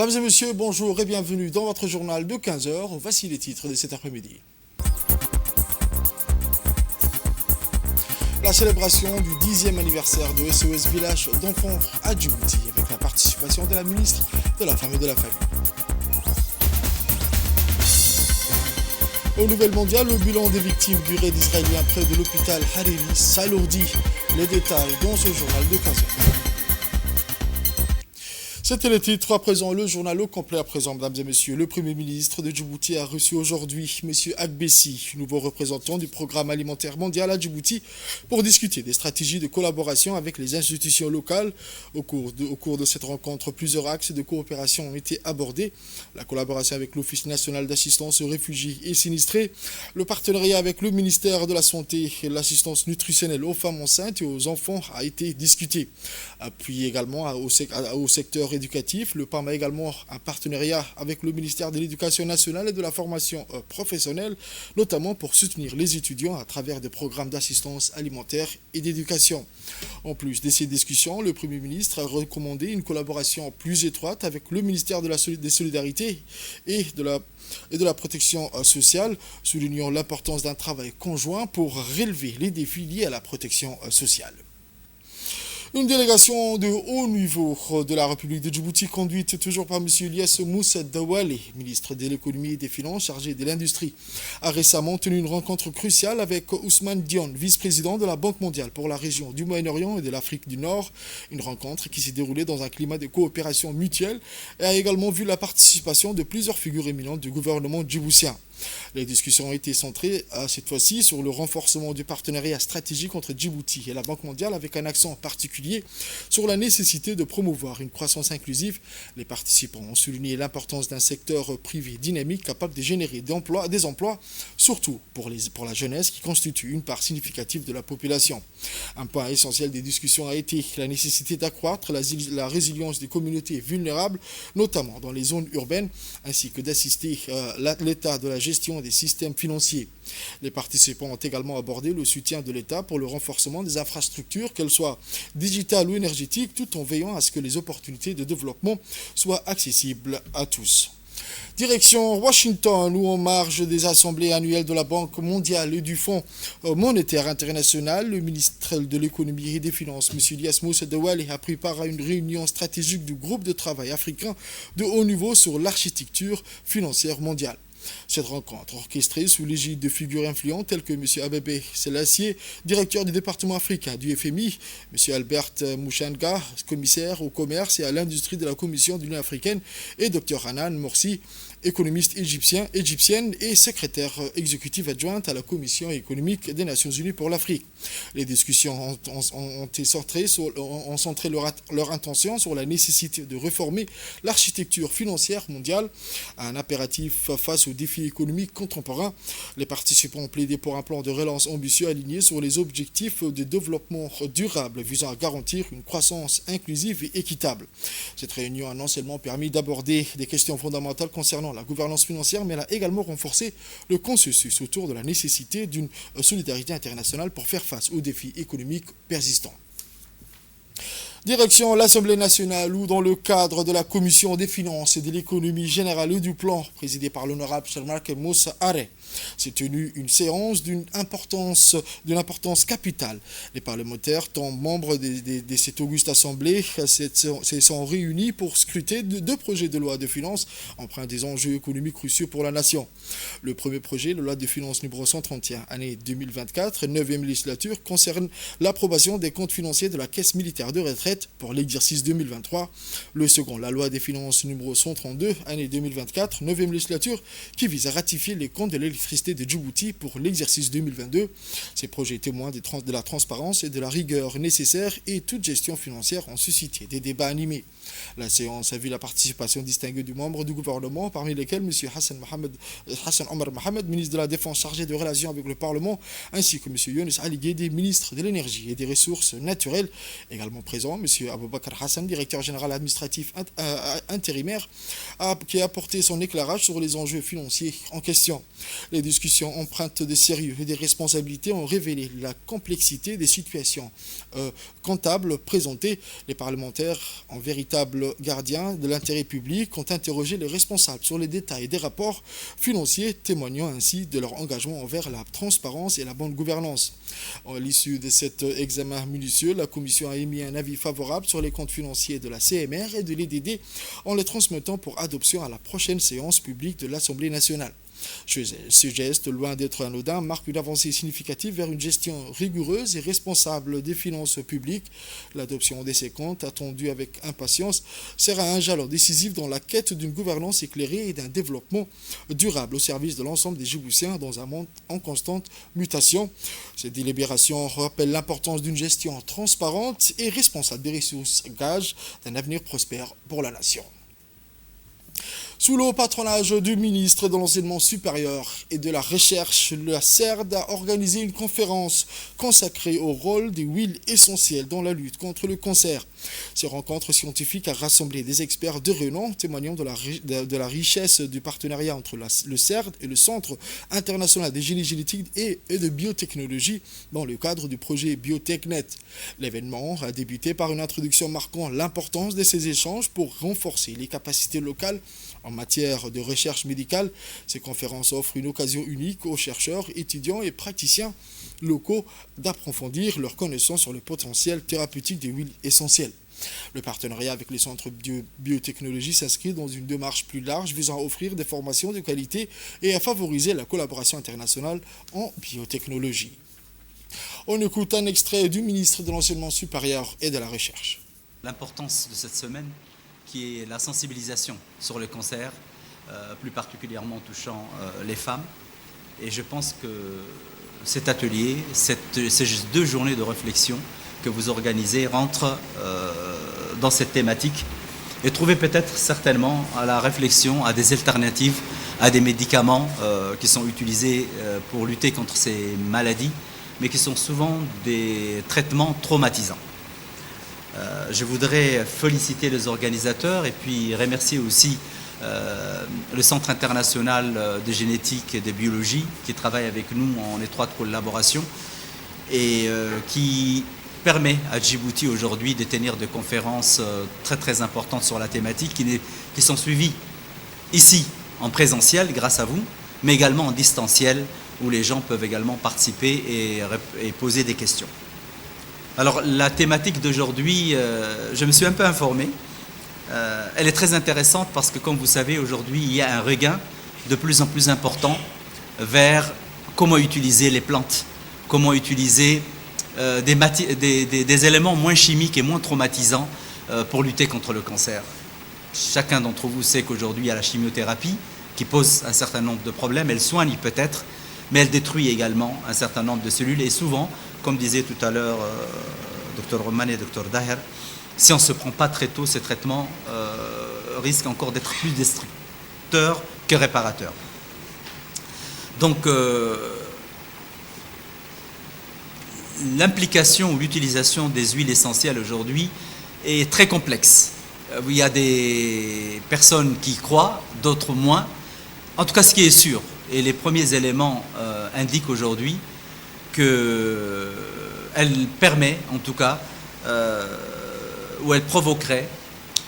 Mesdames et messieurs, bonjour et bienvenue dans votre journal de 15 heures. Voici les titres de cet après-midi. La célébration du 10e anniversaire de SOS Village d'enfants à Djibouti avec la participation de la ministre de la Femme et de la Famille. Aux nouvelles mondiales, le bilan des victimes du raid israélien près de l'hôpital Hariri s'alourdit. Les détails dans ce journal de 15 heures. C'était le titre. À présent, le journal au complet. À présent, mesdames et messieurs, le Premier ministre de Djibouti a reçu aujourd'hui M. Agbessi, nouveau représentant du programme alimentaire mondial à Djibouti, pour discuter des stratégies de collaboration avec les institutions locales. Au cours de cette rencontre, plusieurs axes de coopération ont été abordés. La collaboration avec l'Office national d'assistance aux réfugiés et sinistrés, le partenariat avec le ministère de la Santé et l'assistance nutritionnelle aux femmes enceintes et aux enfants a été discuté. Puis également au secteur éducatif, le PAM a également un partenariat avec le ministère de l'Éducation nationale et de la formation professionnelle, notamment pour soutenir les étudiants à travers des programmes d'assistance alimentaire et d'éducation. En plus de ces discussions, le Premier ministre a recommandé une collaboration plus étroite avec le ministère des Solidarités et de la protection sociale, soulignant l'importance d'un travail conjoint pour relever les défis liés à la protection sociale. Une délégation de haut niveau de la République de Djibouti, conduite toujours par M. Ilyas Moussa Dawale, ministre de l'économie et des finances chargé de l'industrie, a récemment tenu une rencontre cruciale avec Ousmane Dione, vice-président de la Banque mondiale pour la région du Moyen-Orient et de l'Afrique du Nord. Une rencontre qui s'est déroulée dans un climat de coopération mutuelle et a également vu la participation de plusieurs figures éminentes du gouvernement djiboutien. Les discussions ont été centrées cette fois-ci sur le renforcement du partenariat stratégique entre Djibouti et la Banque mondiale avec un accent particulier sur la nécessité de promouvoir une croissance inclusive. Les participants ont souligné l'importance d'un secteur privé dynamique capable de générer des emplois, surtout pour la jeunesse qui constitue une part significative de la population. Un point essentiel des discussions a été la nécessité d'accroître la résilience des communautés vulnérables, notamment dans les zones urbaines, ainsi que d'assister l'État de la gestion des systèmes financiers. Les participants ont également abordé le soutien de l'État pour le renforcement des infrastructures, qu'elles soient digitales ou énergétiques, tout en veillant à ce que les opportunités de développement soient accessibles à tous. Direction Washington, où en marge des assemblées annuelles de la Banque mondiale et du Fonds monétaire international, le ministre de l'économie et des finances, M. Ilyas Moussa Dawale, a pris part à une réunion stratégique du groupe de travail africain de haut niveau sur l'architecture financière mondiale. Cette rencontre, orchestrée sous l'égide de figures influentes telles que M. Abebe Selassie, directeur du département africain du FMI, M. Albert Mouchanga, commissaire au commerce et à l'industrie de la Commission de l'Union africaine, et Dr Hanan Morsi, économiste égyptienne et secrétaire exécutive adjointe à la Commission économique des Nations Unies pour l'Afrique. Les discussions ont centré leur intention sur la nécessité de réformer l'architecture financière mondiale, un impératif face aux défis économiques contemporains. Les participants ont plaidé pour un plan de relance ambitieux aligné sur les objectifs de développement durable visant à garantir une croissance inclusive et équitable. Cette réunion a non seulement permis d'aborder des questions fondamentales concernant la gouvernance financière, mais elle a également renforcé le consensus autour de la nécessité d'une solidarité internationale pour faire face aux défis économiques persistants. Direction l'Assemblée nationale où, dans le cadre de la Commission des finances et de l'économie générale et du plan, présidée par l'honorable Sharmarke Moussa Are, s'est tenue une séance d'une importance capitale. Les parlementaires, tant membres de cette auguste assemblée, se sont réunis pour scruter deux projets de loi de finances empreints des enjeux économiques cruciaux pour la nation. Le premier projet, la loi de finances numéro 131, année 2024, 9e législature, concerne l'approbation des comptes financiers de la Caisse militaire de retraite pour l'exercice 2023. Le second, la loi des finances numéro 132, année 2024, 9e législature, qui vise à ratifier les comptes de l'électricité de Djibouti pour l'exercice 2022. Ces projets témoins de la transparence et de la rigueur nécessaires et toute gestion financière ont suscité des débats animés. La séance a vu la participation distinguée du membres du gouvernement, parmi lesquels M. Hassan Omar Mohamed, ministre de la Défense chargé de relations avec le Parlement, ainsi que M. Younes Ali Guédé, ministre de l'Énergie et des Ressources naturelles. Également présent, M. Aboubakar Hassan, directeur général administratif intérimaire, qui a apporté son éclairage sur les enjeux financiers en question. Les discussions empreintes de sérieux et des responsabilités ont révélé la complexité des situations comptables présentées. Les parlementaires, en véritables gardiens de l'intérêt public, ont interrogé les responsables sur les détails des rapports financiers, témoignant ainsi de leur engagement envers la transparence et la bonne gouvernance. À l'issue de cet examen minutieux, la Commission a émis un avis favorable sur les comptes financiers de la CMR et de l'EDD en les transmettant pour adoption à la prochaine séance publique de l'Assemblée nationale. Ce geste, loin d'être anodin, marque une avancée significative vers une gestion rigoureuse et responsable des finances publiques. L'adoption de ces comptes, attendue avec impatience, sera un jalon décisif dans la quête d'une gouvernance éclairée et d'un développement durable au service de l'ensemble des Djiboutiens dans un monde en constante mutation. Ces délibérations rappellent l'importance d'une gestion transparente et responsable des ressources, gage d'un avenir prospère pour la nation. Sous le patronage du ministre de l'Enseignement supérieur et de la Recherche, la CERD a organisé une conférence consacrée au rôle des huiles essentielles dans la lutte contre le cancer. Ces rencontres scientifiques a rassemblé des experts de renom, témoignant de la richesse du partenariat entre le CERD et le Centre international des génies génétiques et de biotechnologie dans le cadre du projet BiotechNet. L'événement a débuté par une introduction marquant l'importance de ces échanges pour renforcer les capacités locales en matière de recherche médicale. Ces conférences offrent une occasion unique aux chercheurs, étudiants et praticiens locaux d'approfondir leurs connaissances sur le potentiel thérapeutique des huiles essentielles. Le partenariat avec les centres de biotechnologie s'inscrit dans une démarche plus large visant à offrir des formations de qualité et à favoriser la collaboration internationale en biotechnologie. On écoute un extrait du ministre de l'Enseignement supérieur et de la Recherche. L'importance de cette semaine, qui est la sensibilisation sur le cancer, plus particulièrement touchant les femmes. Et je pense que cet atelier, ces 2 journées de réflexion que vous organisez rentrent dans cette thématique et trouvez peut-être certainement à la réflexion à des alternatives, à des médicaments qui sont utilisés pour lutter contre ces maladies, mais qui sont souvent des traitements traumatisants. Je voudrais féliciter les organisateurs et puis remercier aussi le Centre international de génétique et de biologie qui travaille avec nous en étroite collaboration et qui permet à Djibouti aujourd'hui de tenir des conférences très très importantes sur la thématique qui sont suivies ici en présentiel grâce à vous, mais également en distanciel où les gens peuvent également participer et poser des questions. Alors la thématique d'aujourd'hui, je me suis un peu informé. Elle est très intéressante parce que, comme vous savez, aujourd'hui, il y a un regain de plus en plus important vers comment utiliser les plantes, comment utiliser des éléments moins chimiques et moins traumatisants pour lutter contre le cancer. Chacun d'entre vous sait qu'aujourd'hui, il y a la chimiothérapie qui pose un certain nombre de problèmes. Elle soigne peut-être, mais elle détruit également un certain nombre de cellules. Et souvent, comme disait tout à l'heure Dr Roman et Dr Daher, si on ne se prend pas très tôt, ces traitements risquent encore d'être plus destructeurs que réparateurs. Donc, l'implication ou l'utilisation des huiles essentielles aujourd'hui est très complexe. Il y a des personnes qui y croient, d'autres moins. En tout cas, ce qui est sûr, et les premiers éléments indiquent aujourd'hui qu'elle permet, en tout cas, ou elle provoquerait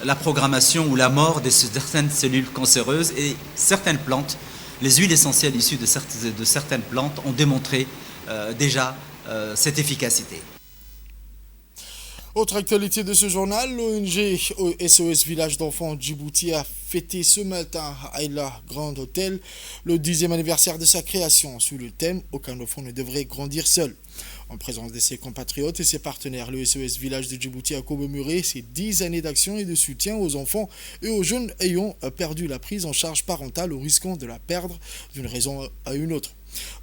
la programmation ou la mort de certaines cellules cancéreuses et certaines plantes. Les huiles essentielles issues de certaines plantes ont démontré déjà cette efficacité. Autre actualité de ce journal, l'ONG SOS Village d'enfants Djibouti a fêté ce matin à Aïla Grand Hôtel le 10e anniversaire de sa création sous le thème « Aucun enfant ne devrait grandir seul ». En présence de ses compatriotes et ses partenaires, le SOS Village de Djibouti a commémoré ses 10 années d'action et de soutien aux enfants et aux jeunes ayant perdu la prise en charge parentale ou risquant de la perdre d'une raison à une autre.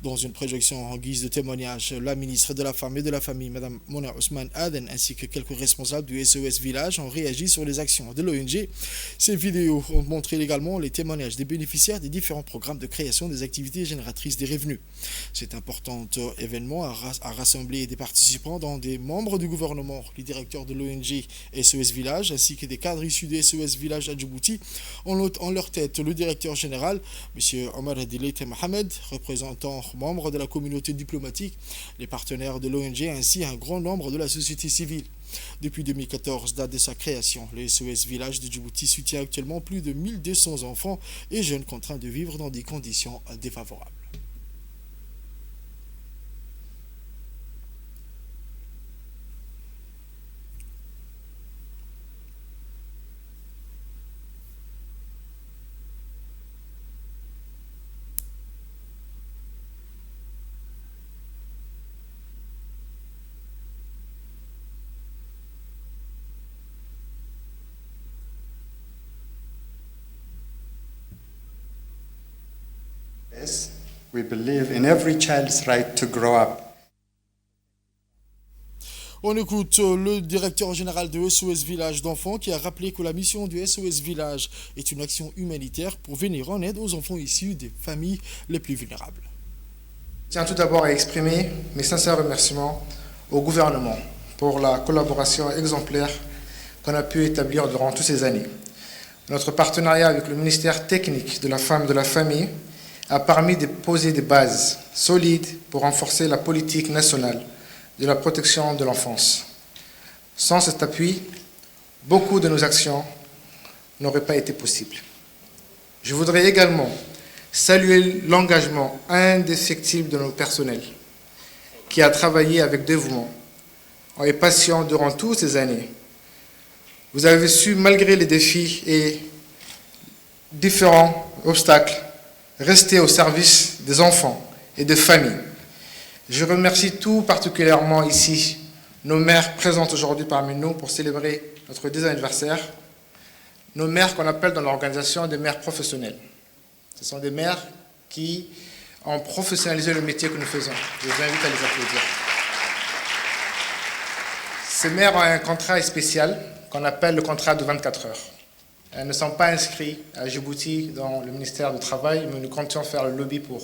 Dans une projection en guise de témoignage, la ministre de la Femme et de la Famille, Mme Mona Ousmane Aden, ainsi que quelques responsables du SOS Village ont réagi sur les actions de l'ONG. Ces vidéos ont montré également les témoignages des bénéficiaires des différents programmes de création des activités génératrices des revenus. Cet important événement a rassemblé des participants dont des membres du gouvernement, les directeurs de l'ONG SOS Village, ainsi que des cadres issus du SOS Village à Djibouti, en leur tête le directeur général, M. Omar Hadilete Mohamed, représentant membre de la communauté diplomatique, les partenaires de l'ONG ainsi un grand nombre de la société civile. Depuis 2014, date de sa création, le SOS Village de Djibouti soutient actuellement plus de 1200 enfants et jeunes contraints de vivre dans des conditions défavorables. We believe in every child's right to grow up. On écoute le directeur général de SOS Village d'enfants qui a rappelé que la mission du SOS Village est une action humanitaire pour venir en aide aux enfants issus des familles les plus vulnérables. Je tiens tout d'abord à exprimer mes sincères remerciements au gouvernement pour la collaboration exemplaire qu'on a pu établir durant toutes ces années. Notre partenariat avec le ministère technique de la Femme et de la Famille a permis de poser des bases solides pour renforcer la politique nationale de la protection de l'enfance. Sans cet appui, beaucoup de nos actions n'auraient pas été possibles. Je voudrais également saluer l'engagement indéfectible de nos personnels qui a travaillé avec dévouement et passion durant toutes ces années. Vous avez su, malgré les défis et différents obstacles, rester au service des enfants et des familles. Je remercie tout particulièrement ici nos mères présentes aujourd'hui parmi nous pour célébrer notre 10e anniversaire, nos mères qu'on appelle dans l'organisation des mères professionnelles. Ce sont des mères qui ont professionnalisé le métier que nous faisons. Je vous invite à les applaudir. Ces mères ont un contrat spécial qu'on appelle le contrat de 24 heures. Elles ne sont pas inscrites à Djibouti dans le ministère du Travail, mais nous comptons faire le lobby pour.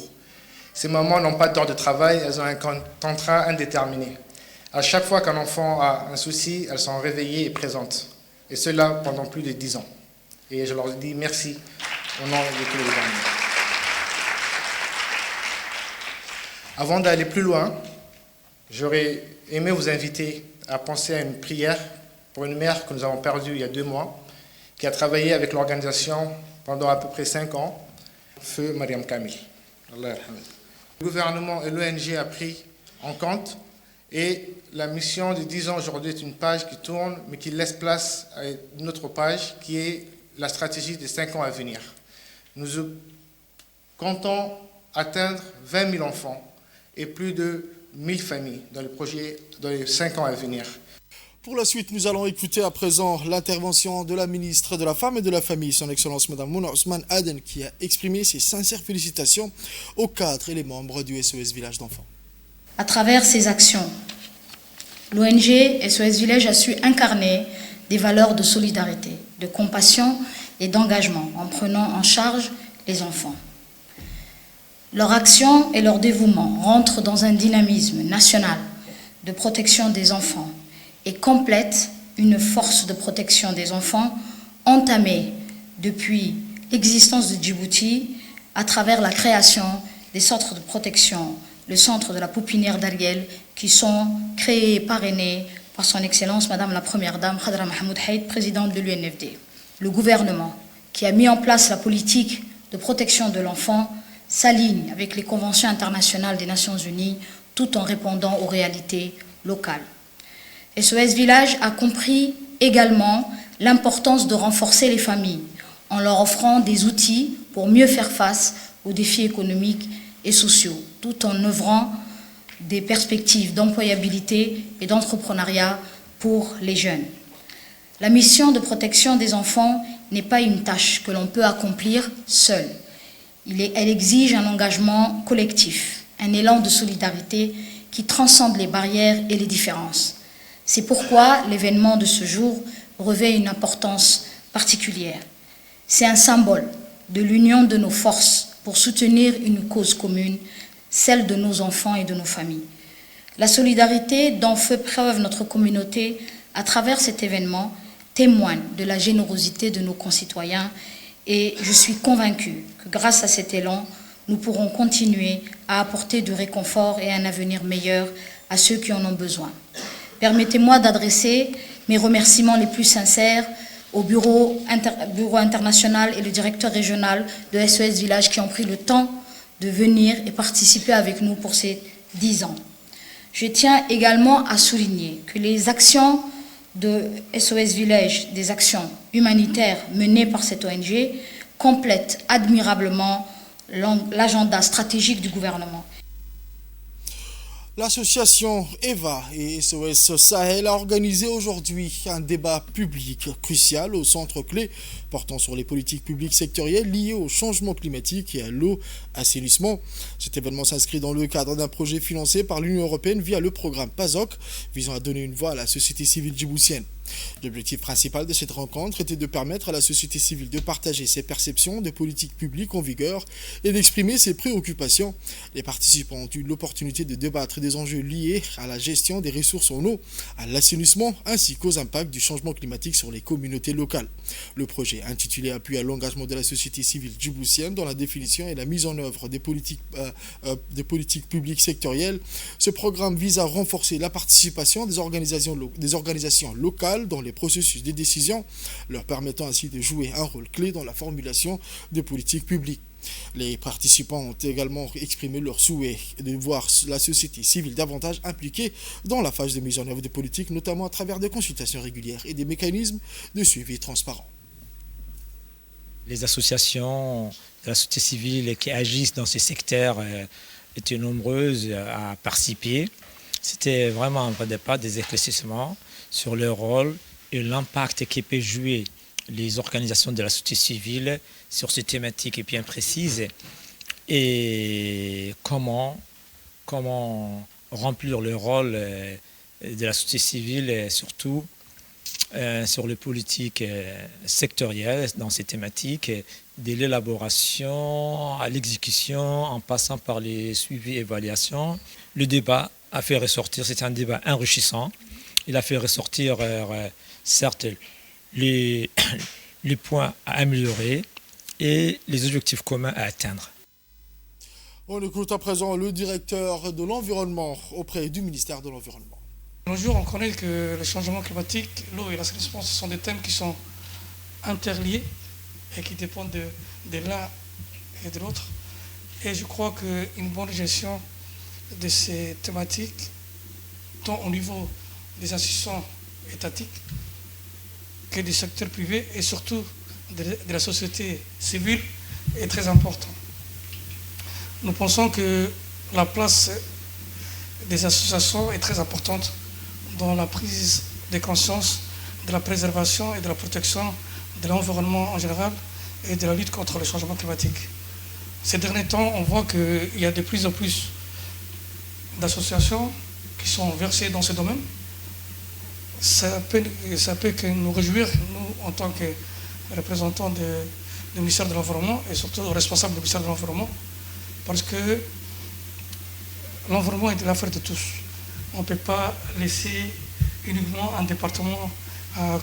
Ces mamans n'ont pas d'heure de travail, elles ont un contrat indéterminé. À chaque fois qu'un enfant a un souci, elles sont réveillées et présentes. Et cela pendant plus de 10 ans. Et je leur dis merci au nom de tous les gouvernements. Avant d'aller plus loin, j'aurais aimé vous inviter à penser à une prière pour une mère que nous avons perdue il y a 2 mois, qui a travaillé avec l'organisation pendant à peu près 5 ans, Feu Mariam Kamil. Allah yarhamah. Le gouvernement et l'ONG a pris en compte et la mission de 10 ans aujourd'hui est une page qui tourne mais qui laisse place à une autre page qui est la stratégie des 5 ans à venir. Nous comptons atteindre 20 000 enfants et plus de 1000 familles dans le projet dans les 5 ans à venir. Pour la suite, nous allons écouter à présent l'intervention de la ministre de la Femme et de la Famille, son Excellence Mme Mona Ousmane Aden, qui a exprimé ses sincères félicitations aux cadres et les membres du SOS Village d'enfants. À travers ses actions, l'ONG SOS Village a su incarner des valeurs de solidarité, de compassion et d'engagement en prenant en charge les enfants. Leur action et leur dévouement rentrent dans un dynamisme national de protection des enfants et complète une force de protection des enfants entamée depuis l'existence de Djibouti à travers la création des centres de protection, le centre de la Poupinière d'Ariel, qui sont créés et parrainés par son Excellence Madame la Première Dame Khadra Mahmoud Haït, présidente de l'UNFD. Le gouvernement, qui a mis en place la politique de protection de l'enfant, s'aligne avec les conventions internationales des Nations Unies tout en répondant aux réalités locales. SOS Village a compris également l'importance de renforcer les familles en leur offrant des outils pour mieux faire face aux défis économiques et sociaux, tout en œuvrant des perspectives d'employabilité et d'entrepreneuriat pour les jeunes. La mission de protection des enfants n'est pas une tâche que l'on peut accomplir seul. Elle exige un engagement collectif. un élan de solidarité qui transcende les barrières et les différences. C'est pourquoi l'événement de ce jour revêt une importance particulière. C'est un symbole de l'union de nos forces pour soutenir une cause commune, celle de nos enfants et de nos familles. La solidarité dont fait preuve notre communauté à travers cet événement témoigne de la générosité de nos concitoyens et je suis convaincue que grâce à cet élan, nous pourrons continuer à apporter du réconfort et un avenir meilleur à ceux qui en ont besoin. Permettez-moi d'adresser mes remerciements les plus sincères au bureau international et le directeur régional de SOS Village qui ont pris le temps de venir et participer avec nous pour ces 10 ans. Je tiens également à souligner que les actions de SOS Village, des actions humanitaires menées par cette ONG, complètent admirablement l'agenda stratégique du gouvernement. L'association EVA et SOS Sahel a organisé aujourd'hui un débat public crucial au centre clé portant sur les politiques publiques sectorielles liées au changement climatique et à l'eau, assainissement. Cet événement s'inscrit dans le cadre d'un projet financé par l'Union européenne via le programme PASOK visant à donner une voix à la société civile djiboutienne. L'objectif principal de cette rencontre était de permettre à la société civile de partager ses perceptions des politiques publiques en vigueur et d'exprimer ses préoccupations. Les participants ont eu l'opportunité de débattre des enjeux liés à la gestion des ressources en eau, à l'assainissement ainsi qu'aux impacts du changement climatique sur les communautés locales. Le projet intitulé Appui à l'engagement de la société civile djiboutienne dans la définition et la mise en œuvre des politiques publiques sectorielles. Ce programme vise à renforcer la participation des organisations locales dans les processus de décision, leur permettant ainsi de jouer un rôle clé dans la formulation des politiques publiques. Les participants ont également exprimé leur souhait de voir la société civile davantage impliquée dans la phase de mise en œuvre des politiques, notamment à travers des consultations régulières et des mécanismes de suivi transparents. Les associations de la société civile qui agissent dans ces secteurs étaient nombreuses à participer. C'était vraiment un vrai débat, des éclaircissements sur leur rôle et l'impact que peuvent jouer les organisations de la société civile sur ces thématiques bien précises et comment remplir le rôle de la société civile et surtout sur les politiques sectorielles dans ces thématiques, de l'élaboration à l'exécution en passant par les suivis et évaluations. Le débat a fait ressortir, c'était un débat enrichissant. Il a fait ressortir, certes, les points à améliorer et les objectifs communs à atteindre. On écoute à présent le directeur de l'environnement auprès du ministère de l'Environnement. De nos jours, on connaît que le changement climatique, l'eau et l'assainissement, ce sont des thèmes qui sont interliés et qui dépendent de l'un et de l'autre. Et je crois qu'une bonne gestion de ces thématiques, tant au niveau des institutions étatiques que du secteur privé et surtout de la société civile est très important. Nous pensons que la place des associations est très importante dans la prise de conscience de la préservation et de la protection de l'environnement en général et de la lutte contre le changement climatique. Ces derniers temps, on voit qu'il y a de plus en plus d'associations qui sont versées dans ce domaine. Ça peut que nous réjouir, nous, en tant que représentants du ministère de l'Environnement et surtout responsables du ministère de l'Environnement, parce que l'environnement est l'affaire de tous. On ne peut pas laisser uniquement un département à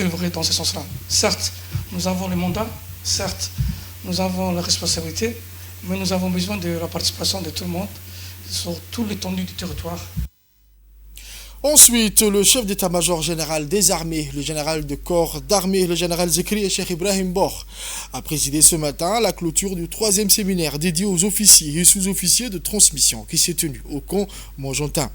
œuvrer dans ce sens-là. Certes, nous avons le mandat, certes, nous avons la responsabilité, mais nous avons besoin de la participation de tout le monde sur toute l'étendue du territoire. Ensuite, le chef d'état-major général des armées, le général de corps d'armée, le général Zekri Cheikh Ibrahim Bor, a présidé ce matin la clôture du 3e séminaire dédié aux officiers et sous-officiers de transmission qui s'est tenu au camp Montgentin.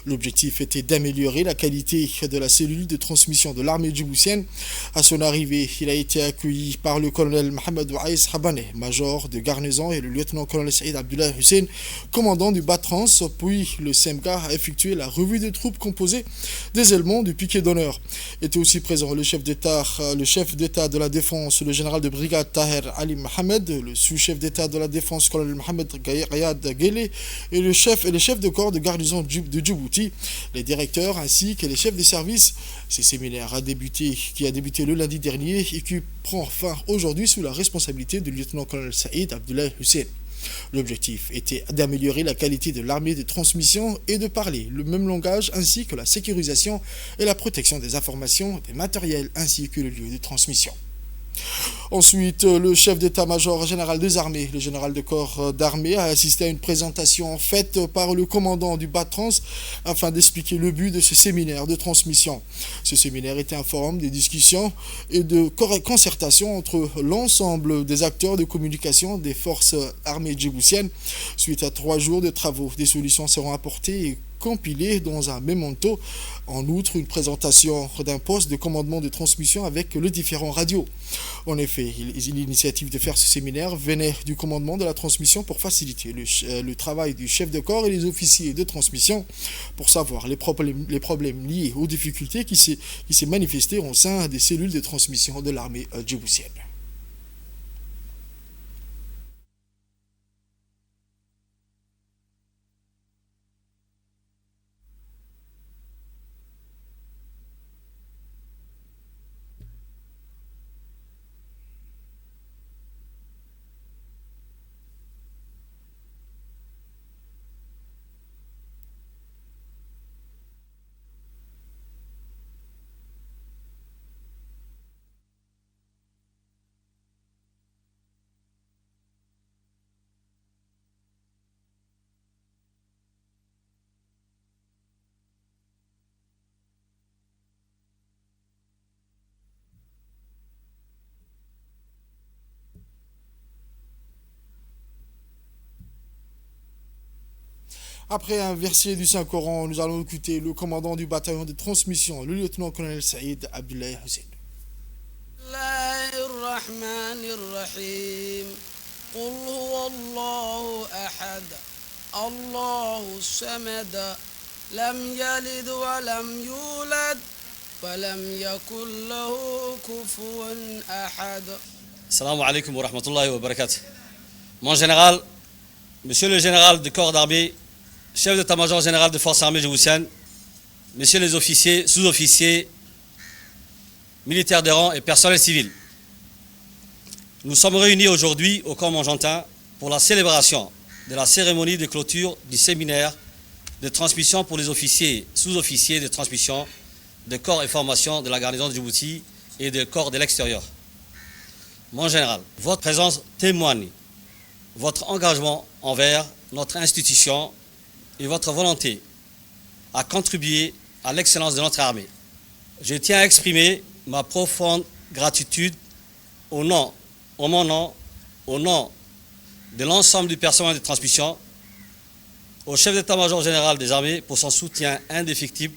L'objectif était d'améliorer la qualité de la cellule de transmission de l'armée djiboutienne. À son arrivée, il a été accueilli par le colonel Mohamed Ouaïs Habaneh, major de garnison, et le lieutenant-colonel Saïd Abdullah Hussein, commandant du BAT-Trans. Puis le SEMGA a effectué la revue des troupes composée des éléments du piquet d'honneur. Était aussi présent le chef d'État de la Défense, le général de brigade Taher Ali Mohamed, le sous-chef d'État de la Défense, colonel Mohamed Rayad Guélé, et les chefs de corps de garnison de Djibouti, les directeurs ainsi que les chefs des services. Ce séminaire qui a débuté le lundi dernier et qui prend fin aujourd'hui sous la responsabilité du lieutenant-colonel Saïd Abdullah Hussein. L'objectif était d'améliorer la qualité de l'armée de transmission et de parler le même langage, ainsi que la sécurisation et la protection des informations, des matériels ainsi que le lieu de transmission. Ensuite, le chef d'état-major général des armées, le général de corps d'armée, a assisté à une présentation faite par le commandant du BAT-Trans afin d'expliquer le but de ce séminaire de transmission. Ce séminaire était un forum de discussion et de concertation entre l'ensemble des acteurs de communication des forces armées djiboutiennes. Suite à 3 jours de travaux, des solutions seront apportées et compilé dans un memento. En outre, une présentation d'un poste de commandement de transmission avec les différents radios. En effet, l'initiative de faire ce séminaire venait du commandement de la transmission pour faciliter le travail du chef de corps et les officiers de transmission pour savoir les problèmes liés aux difficultés qui s'est manifestées au sein des cellules de transmission de l'armée djiboutienne. Après un verset du Saint-Coran, nous allons écouter le commandant du bataillon de transmission, le lieutenant-colonel Saïd Abdullah Hussein. Salam alaikum wa rahmatullahi wa barakatuh. Mon général, monsieur le général de corps d'armée, chef d'état-major général de forces armées djiboutiennes, messieurs les officiers, sous-officiers, militaires de rang et personnel civil. Nous sommes réunis aujourd'hui au camp Montgentin pour la célébration de la cérémonie de clôture du séminaire de transmission pour les officiers, sous-officiers de transmission de corps et formation de la garnison de Djibouti et de corps de l'extérieur. Mon général, votre présence témoigne votre engagement envers notre institution et votre volonté à contribuer à l'excellence de notre armée. Je tiens à exprimer ma profonde gratitude au nom de l'ensemble du personnel de transmission, au chef d'état-major général des armées pour son soutien indéfectible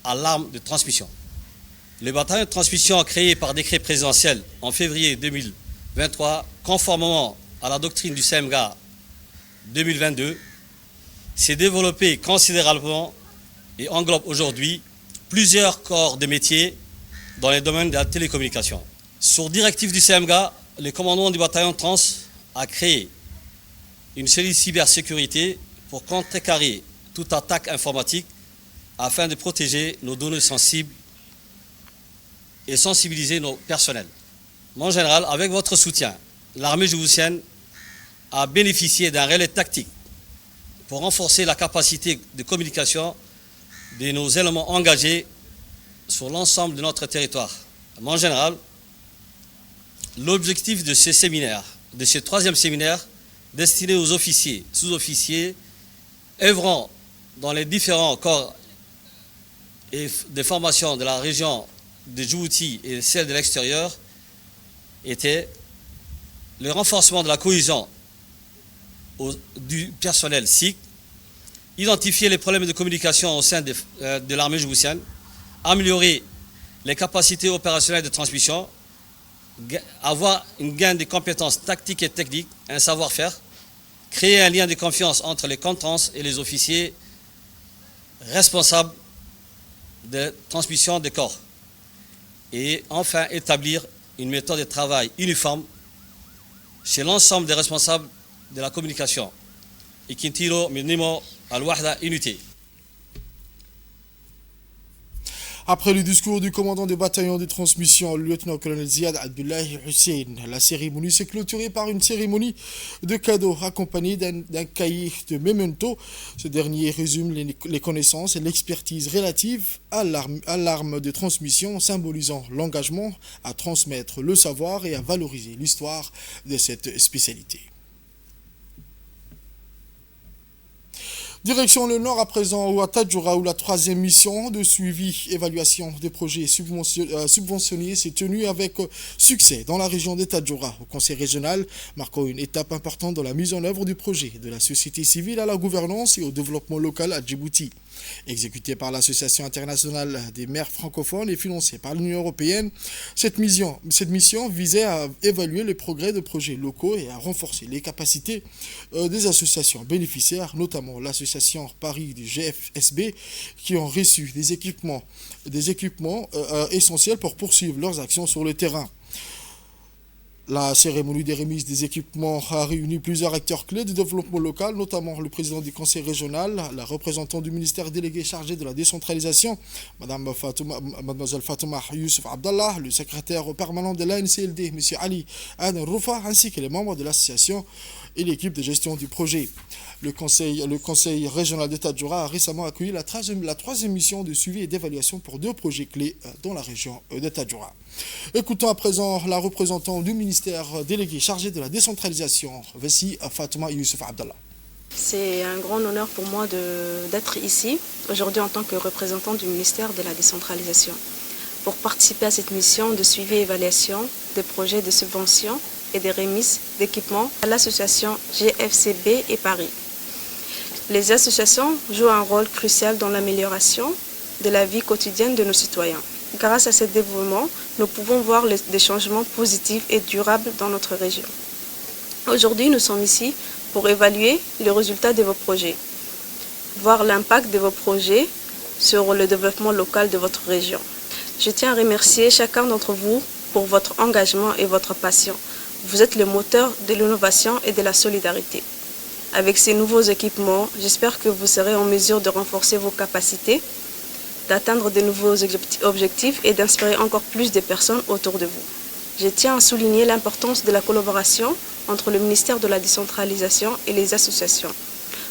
à l'arme de transmission. Le bataillon de transmission créé par décret présidentiel en février 2023, conformément à la doctrine du SEMGA 2022, s'est développé considérablement et englobe aujourd'hui plusieurs corps de métiers dans les domaines de la télécommunication. Sur directive du CMGA, le commandement du bataillon trans a créé une cellule cybersécurité pour contrecarrer toute attaque informatique afin de protéger nos données sensibles et sensibiliser nos personnels. Mon général, avec votre soutien, l'armée djiboutienne a bénéficié d'un relais tactique pour renforcer la capacité de communication de nos éléments engagés sur l'ensemble de notre territoire. Mon général, l'objectif de ce séminaire, de ce 3e séminaire, destiné aux officiers, sous-officiers, œuvrant dans les différents corps et de formation de la région de Djibouti et celle de l'extérieur, était le renforcement de la cohésion du personnel SIC, identifier les problèmes de communication au sein de l'armée djiboutienne, améliorer les capacités opérationnelles de transmission, avoir une gain de compétences tactiques et techniques, un savoir-faire, créer un lien de confiance entre les contrans et les officiers responsables de transmission des corps. Et enfin, établir une méthode de travail uniforme chez l'ensemble des responsables de la communication. Et Kintiro Minimo Al-Wahda Unité. Après le discours du commandant du bataillon de transmission, le lieutenant-colonel Ziad Abdullahi Hussein, la cérémonie s'est clôturée par une cérémonie de cadeaux accompagnée d'un cahier de memento. Ce dernier résume les connaissances et l'expertise relatives à l'arme de transmission, symbolisant l'engagement à transmettre le savoir et à valoriser l'histoire de cette spécialité. Direction le Nord à présent, ou à Tadjoura, où la troisième mission de suivi, évaluation des projets subventionnés s'est tenue avec succès dans la région de Tadjoura, au conseil régional, marquant une étape importante dans la mise en œuvre du projet de la société civile à la gouvernance et au développement local à Djibouti. Exécutée par l'Association internationale des maires francophones et financée par l'Union européenne, cette mission visait à évaluer les progrès de projets locaux et à renforcer les capacités des associations bénéficiaires, notamment l'association Paris du GFSB, qui ont reçu des équipements essentiels pour poursuivre leurs actions sur le terrain. La cérémonie des remises des équipements a réuni plusieurs acteurs clés du développement local, notamment le président du conseil régional, la représentante du ministère délégué chargé de la décentralisation, Mademoiselle Fatouma Youssef Abdallah, le secrétaire permanent de l'ANCLD, M. Ali Aden Roufa, ainsi que les membres de l'association et l'équipe de gestion du projet. Le conseil régional de Tadjoura a récemment accueilli la troisième mission de suivi et d'évaluation pour 2 projets clés dans la région de Tadjoura. Écoutons à présent la représentante du ministère délégué chargé de la décentralisation, Vessi Fatouma Youssef Abdallah. C'est un grand honneur pour moi d'être ici, aujourd'hui en tant que représentant du ministère de la décentralisation, pour participer à cette mission de suivi et évaluation des projets de subvention et des remises d'équipements à l'association GFCB et Paris. Les associations jouent un rôle crucial dans l'amélioration de la vie quotidienne de nos citoyens. Grâce à ce développement, nous pouvons voir des changements positifs et durables dans notre région. Aujourd'hui, nous sommes ici pour évaluer les résultats de vos projets, voir l'impact de vos projets sur le développement local de votre région. Je tiens à remercier chacun d'entre vous pour votre engagement et votre passion. Vous êtes le moteur de l'innovation et de la solidarité. Avec ces nouveaux équipements, j'espère que vous serez en mesure de renforcer vos capacités, d'atteindre de nouveaux objectifs et d'inspirer encore plus de personnes autour de vous. Je tiens à souligner l'importance de la collaboration entre le ministère de la décentralisation et les associations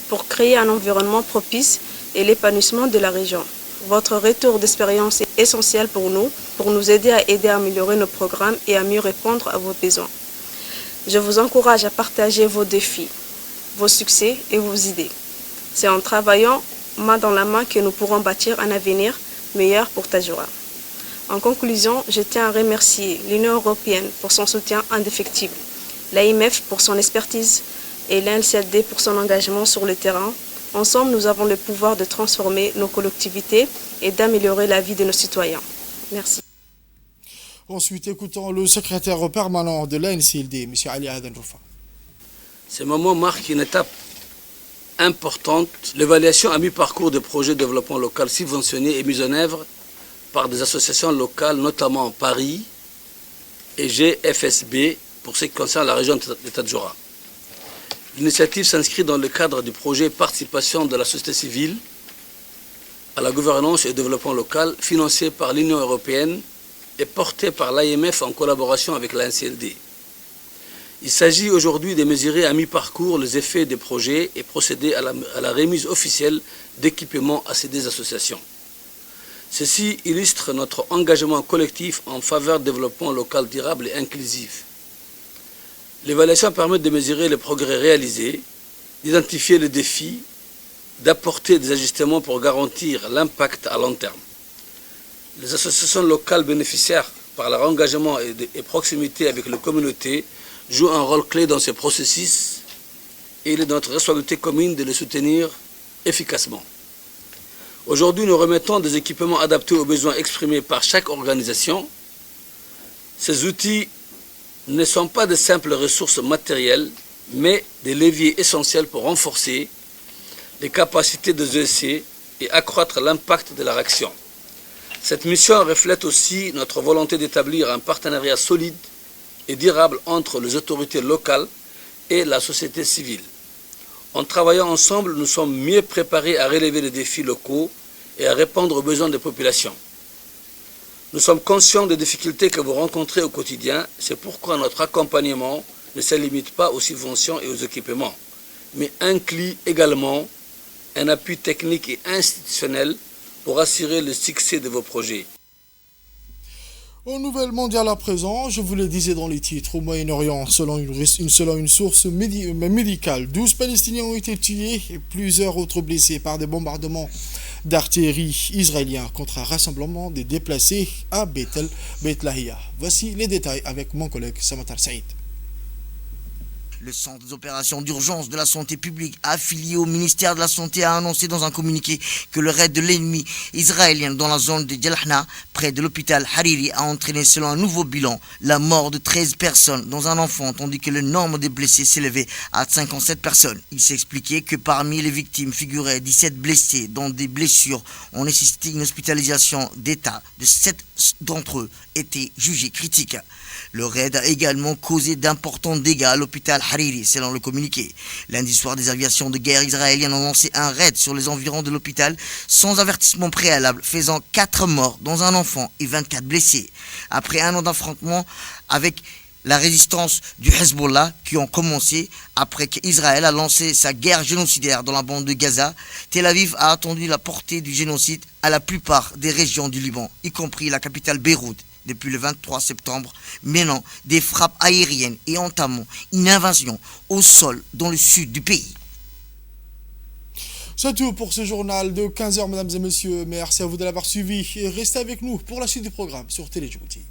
pour créer un environnement propice et l'épanouissement de la région. Votre retour d'expérience est essentiel pour nous aider à améliorer nos programmes et à mieux répondre à vos besoins. Je vous encourage à partager vos défis, vos succès et vos idées. C'est en travaillant main dans la main que nous pourrons bâtir un avenir meilleur pour Tadjoura. En conclusion, je tiens à remercier l'Union européenne pour son soutien indéfectible, l'AMF pour son expertise et l'ANCLD pour son engagement sur le terrain. Ensemble, nous avons le pouvoir de transformer nos collectivités et d'améliorer la vie de nos citoyens. Merci. Ensuite, écoutons le secrétaire permanent de l'ANCLD, M. Ali Aden Roufa. Ce moment marque une étape importante. L'évaluation à mi-parcours des projets de développement local subventionnés et mis en œuvre par des associations locales, notamment Paris et GFSB, pour ce qui concerne la région de Tadjoura. L'initiative s'inscrit dans le cadre du projet Participation de la société civile à la gouvernance et au développement local, financé par l'Union européenne et porté par l'AMF en collaboration avec l'ANCLD. Il s'agit aujourd'hui de mesurer à mi-parcours les effets des projets et procéder à la remise officielle d'équipements à ces deux associations. Ceci illustre notre engagement collectif en faveur du développement local durable et inclusif. L'évaluation permet de mesurer les progrès réalisés, d'identifier les défis, d'apporter des ajustements pour garantir l'impact à long terme. Les associations locales bénéficiaires, par leur engagement et proximité avec les communautés, jouent un rôle clé dans ce processus et il est de notre responsabilité commune de les soutenir efficacement. Aujourd'hui, nous remettons des équipements adaptés aux besoins exprimés par chaque organisation. Ces outils ne sont pas de simples ressources matérielles, mais des leviers essentiels pour renforcer les capacités des ESC et accroître l'impact de leur action. Cette mission reflète aussi notre volonté d'établir un partenariat solide et durable entre les autorités locales et la société civile. En travaillant ensemble, nous sommes mieux préparés à relever les défis locaux et à répondre aux besoins des populations. Nous sommes conscients des difficultés que vous rencontrez au quotidien, c'est pourquoi notre accompagnement ne se limite pas aux subventions et aux équipements, mais inclut également un appui technique et institutionnel pour assurer le succès de vos projets. Aux nouvelles mondiales à présent, je vous le disais dans les titres, au Moyen-Orient, selon une source médicale, 12 Palestiniens ont été tués et plusieurs autres blessés par des bombardements d'artillerie israéliens contre un rassemblement des déplacés à Beit Lahia. Voici les détails avec mon collègue Samatar Saïd. Le Centre des opérations d'urgence de la santé publique affilié au ministère de la Santé a annoncé dans un communiqué que le raid de l'ennemi israélien dans la zone de Jalhna, près de l'hôpital Hariri, a entraîné selon un nouveau bilan la mort de 13 personnes, dont un enfant, tandis que le nombre de blessés s'élevait à 57 personnes. Il s'est expliqué que parmi les victimes figuraient 17 blessés, dont des blessures ont nécessité une hospitalisation d'état de 7 d'entre eux étaient jugés critiques. Le raid a également causé d'importants dégâts à l'hôpital Hariri, selon le communiqué. Lundi soir, des aviations de guerre israéliennes ont lancé un raid sur les environs de l'hôpital sans avertissement préalable, faisant 4 morts, dont un enfant, et 24 blessés. Après un an d'affrontement avec la résistance du Hezbollah qui ont commencé après qu'Israël a lancé sa guerre génocidaire dans la bande de Gaza, Tel Aviv a attendu la portée du génocide à la plupart des régions du Liban, y compris la capitale Beyrouth, depuis le 23 septembre, menant des frappes aériennes et entamant une invasion au sol dans le sud du pays. C'est tout pour ce journal de 15h, mesdames et messieurs. Merci à vous de l'avoir suivi et restez avec nous pour la suite du programme sur Télé Djibouti.